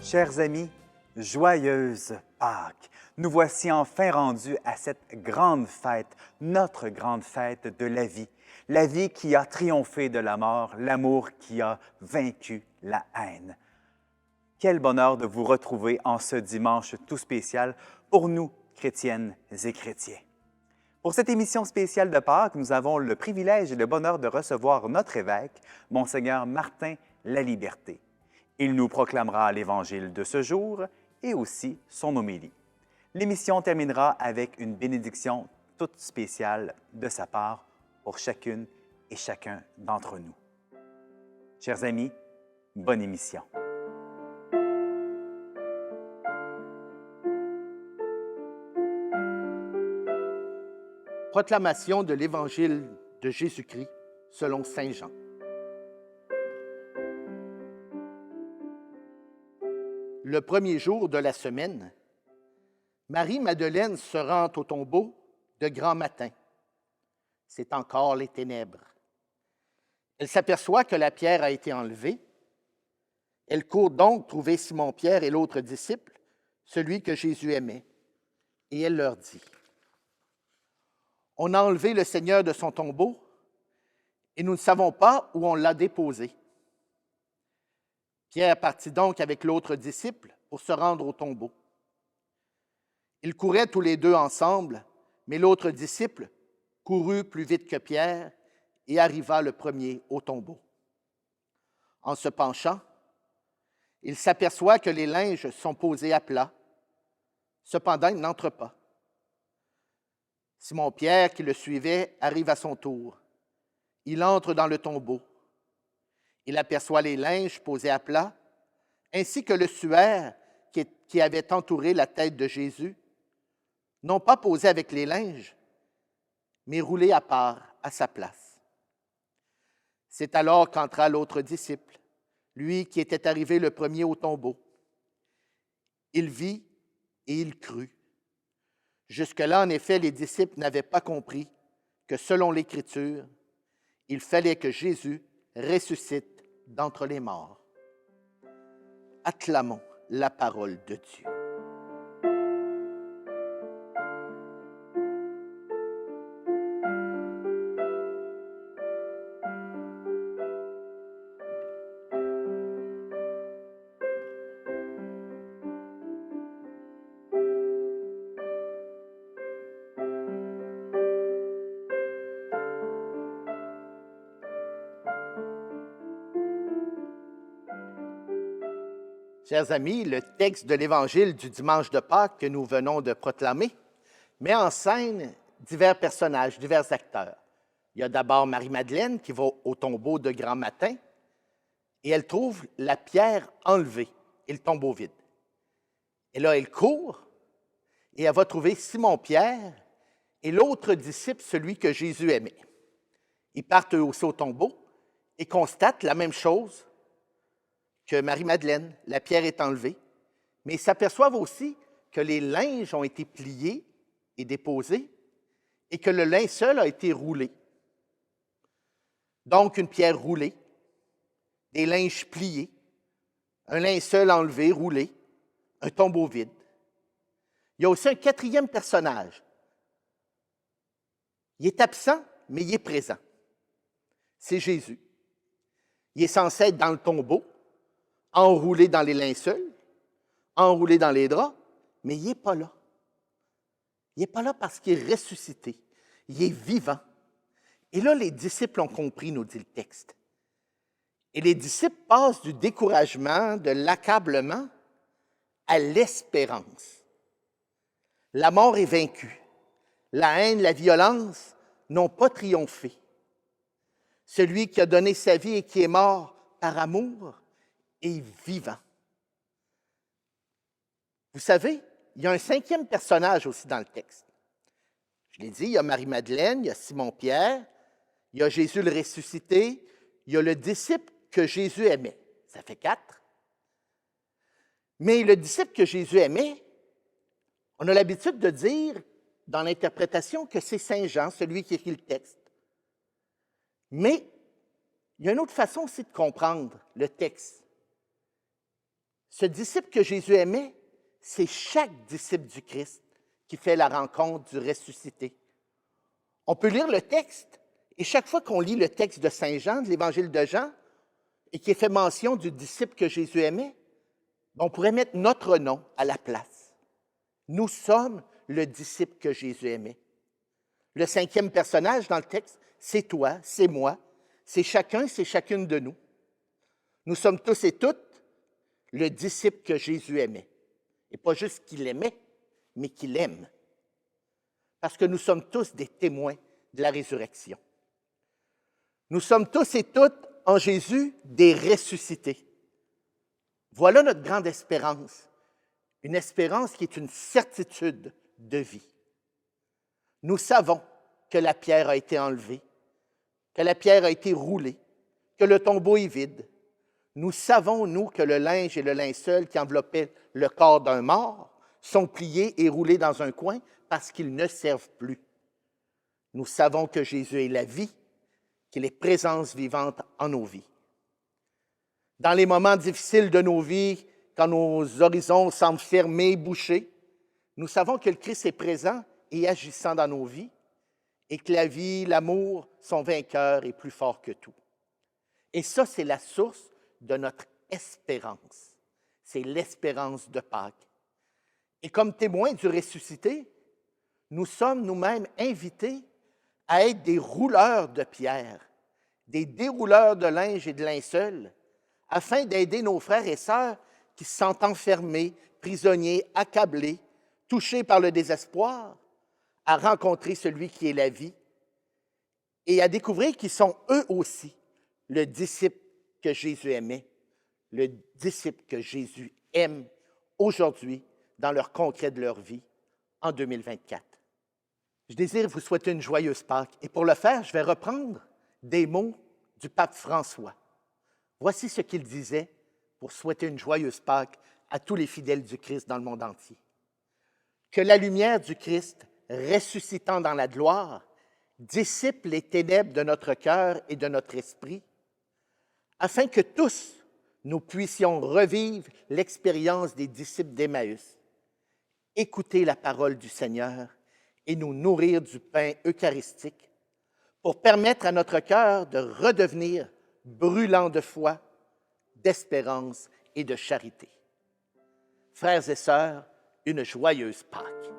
Chers amis, joyeuse Pâques! Nous voici enfin rendus à cette grande fête, notre grande fête de la vie qui a triomphé de la mort, l'amour qui a vaincu la haine. Quel bonheur de vous retrouver en ce dimanche tout spécial pour nous, chrétiennes et chrétiens. Pour cette émission spéciale de Pâques, nous avons le privilège et le bonheur de recevoir notre évêque, Monseigneur Martin Laliberté. Il nous proclamera l'Évangile de ce jour et aussi son homélie. L'émission terminera avec une bénédiction toute spéciale de sa part pour chacune et chacun d'entre nous. Chers amis, bonne émission. Proclamation de l'Évangile de Jésus-Christ selon saint Jean. Le premier jour de la semaine, Marie-Madeleine se rend au tombeau de grand matin. C'est encore les ténèbres. Elle s'aperçoit que la pierre a été enlevée. Elle court donc trouver Simon-Pierre et l'autre disciple, celui que Jésus aimait, et elle leur dit: « On a enlevé le Seigneur de son tombeau et nous ne savons pas où on l'a déposé. » Pierre partit donc avec l'autre disciple pour se rendre au tombeau. Ils couraient tous les deux ensemble, mais l'autre disciple courut plus vite que Pierre et arriva le premier au tombeau. En se penchant, il s'aperçoit que les linges sont posés à plat. Cependant, il n'entre pas. Simon-Pierre, qui le suivait, arrive à son tour. Il entre dans le tombeau. Il aperçoit les linges posés à plat, ainsi que le suaire qui avait entouré la tête de Jésus, non pas posé avec les linges, mais roulé à part à sa place. C'est alors qu'entra l'autre disciple, lui qui était arrivé le premier au tombeau. Il vit et il crut. Jusque-là, en effet, les disciples n'avaient pas compris que, selon l'Écriture, il fallait que Jésus ressuscite d'entre les morts. Acclamons la parole de Dieu. Chers amis, le texte de l'Évangile du dimanche de Pâques que nous venons de proclamer met en scène divers personnages, divers acteurs. Il y a d'abord Marie-Madeleine qui va au tombeau de grand matin et elle trouve la pierre enlevée et le tombeau vide. Et là, elle court et elle va trouver Simon-Pierre et l'autre disciple, celui que Jésus aimait. Ils partent eux aussi au tombeau et constatent la même chose que Marie-Madeleine, la pierre est enlevée, mais ils s'aperçoivent aussi que les linges ont été pliés et déposés et que le linceul a été roulé. Donc, une pierre roulée, des linges pliés, un linceul enlevé, roulé, un tombeau vide. Il y a aussi un quatrième personnage. Il est absent, mais il est présent. C'est Jésus. Il est censé être dans le tombeau, enroulé dans les linceuls, enroulé dans les draps, mais il n'est pas là. Il n'est pas là parce qu'il est ressuscité. Il est vivant. Et là, les disciples ont compris, nous dit le texte. Et les disciples passent du découragement, de l'accablement, à l'espérance. La mort est vaincue. La haine, la violence n'ont pas triomphé. Celui qui a donné sa vie et qui est mort par amour est vivant. Vous savez, il y a un cinquième personnage aussi dans le texte. Je l'ai dit, il y a Marie-Madeleine, il y a Simon-Pierre, il y a Jésus le ressuscité, il y a le disciple que Jésus aimait. Ça fait 4. Mais le disciple que Jésus aimait, on a l'habitude de dire dans l'interprétation que c'est saint Jean, celui qui écrit le texte. Mais il y a une autre façon aussi de comprendre le texte. Ce disciple que Jésus aimait, c'est chaque disciple du Christ qui fait la rencontre du ressuscité. On peut lire le texte, et chaque fois qu'on lit le texte de Saint Jean, de l'Évangile de Jean, et qui est fait mention du disciple que Jésus aimait, on pourrait mettre notre nom à la place. Nous sommes le disciple que Jésus aimait. Le 5e personnage dans le texte, c'est toi, c'est moi, c'est chacun, c'est chacune de nous. Nous sommes tous et toutes le disciple que Jésus aimait. Et pas juste qu'il aimait, mais qu'il aime. Parce que nous sommes tous des témoins de la résurrection. Nous sommes tous et toutes en Jésus des ressuscités. Voilà notre grande espérance, une espérance qui est une certitude de vie. Nous savons que la pierre a été enlevée, que la pierre a été roulée, que le tombeau est vide. Nous savons, nous, que le linge et le linceul qui enveloppaient le corps d'un mort sont pliés et roulés dans un coin parce qu'ils ne servent plus. Nous savons que Jésus est la vie, qu'il est présence vivante en nos vies. Dans les moments difficiles de nos vies, quand nos horizons semblent fermés, bouchés, nous savons que le Christ est présent et agissant dans nos vies et que la vie, l'amour sont vainqueurs et plus forts que tout. Et ça, c'est la source de notre espérance. C'est l'espérance de Pâques. Et comme témoins du ressuscité, nous sommes nous-mêmes invités à être des rouleurs de pierre, des dérouleurs de linge et de linceul, afin d'aider nos frères et sœurs qui se sentent enfermés, prisonniers, accablés, touchés par le désespoir, à rencontrer celui qui est la vie et à découvrir qu'ils sont eux aussi le disciple que Jésus aimait, le disciple que Jésus aime aujourd'hui dans leur concret de leur vie en 2024. Je désire vous souhaiter une joyeuse Pâques et pour le faire, je vais reprendre des mots du pape François. Voici ce qu'il disait pour souhaiter une joyeuse Pâques à tous les fidèles du Christ dans le monde entier. Que la lumière du Christ, ressuscitant dans la gloire, dissipe les ténèbres de notre cœur et de notre esprit, afin que tous nous puissions revivre l'expérience des disciples d'Emmaüs, écouter la parole du Seigneur et nous nourrir du pain eucharistique pour permettre à notre cœur de redevenir brûlant de foi, d'espérance et de charité. Frères et sœurs, une joyeuse Pâques.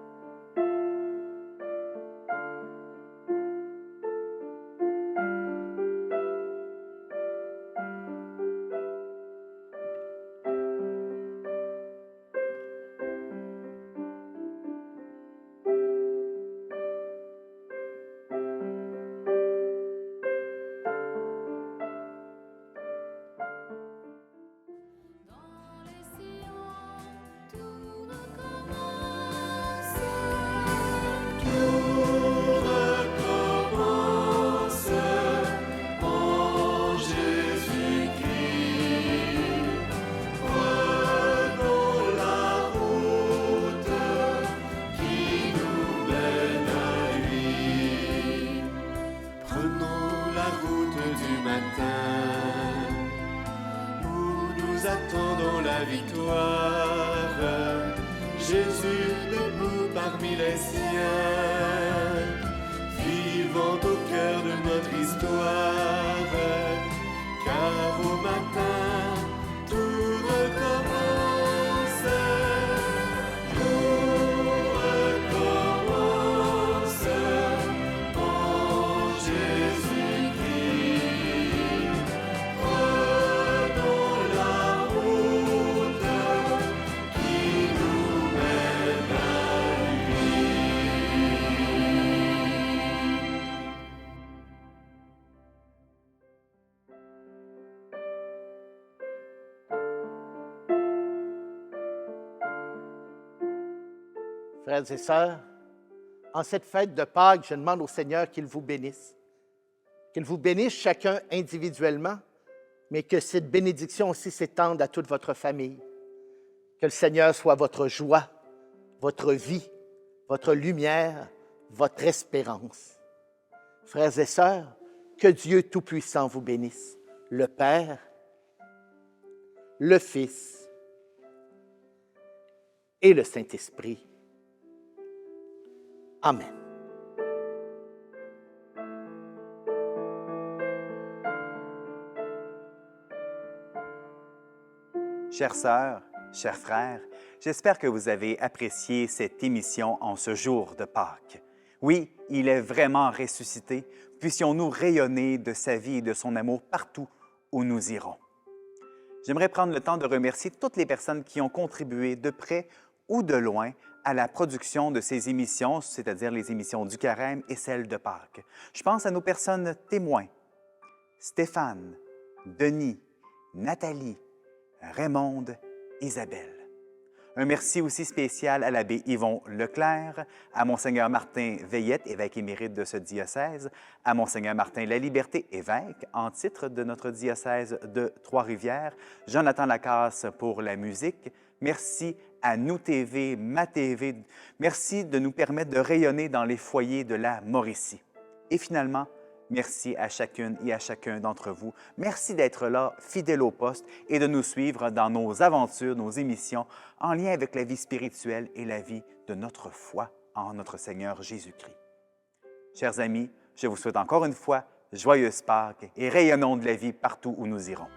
Attendons la victoire, Jésus debout parmi les siens, vivant au cœur de notre histoire, car au matin tout recommence, en Jésus-Christ. Prenons la route qui nous mène à lui. Frères et sœurs, en cette fête de Pâques, je demande au Seigneur qu'il vous bénisse. Qu'il vous bénisse chacun individuellement, mais que cette bénédiction aussi s'étende à toute votre famille. Que le Seigneur soit votre joie, votre vie, votre lumière, votre espérance. Frères et sœurs, que Dieu Tout-Puissant vous bénisse, le Père, le Fils et le Saint-Esprit. Amen. Chères sœurs, chers frères, j'espère que vous avez apprécié cette émission en ce jour de Pâques. Oui, il est vraiment ressuscité. Puissions-nous rayonner de sa vie et de son amour partout où nous irons. J'aimerais prendre le temps de remercier toutes les personnes qui ont contribué de près ou de loin à la production de ces émissions, c'est-à-dire les émissions du Carême et celles de Pâques. Je pense à nos personnes témoins, Stéphane, Denis, Nathalie, Raymonde, Isabelle. Un merci aussi spécial à l'abbé Yvon Leclerc, à Monseigneur Martin Veillette, évêque émérite de ce diocèse, à Monseigneur Martin Laliberté, évêque en titre de notre diocèse de Trois-Rivières, Jonathan Lacasse pour la musique. Merci à Nous TV, Ma TV. Merci de nous permettre de rayonner dans les foyers de la Mauricie. Et finalement, merci à chacune et à chacun d'entre vous. Merci d'être là, fidèle au poste, et de nous suivre dans nos aventures, nos émissions, en lien avec la vie spirituelle et la vie de notre foi en notre Seigneur Jésus-Christ. Chers amis, je vous souhaite encore une fois joyeuse Pâques et rayonnons de la vie partout où nous irons.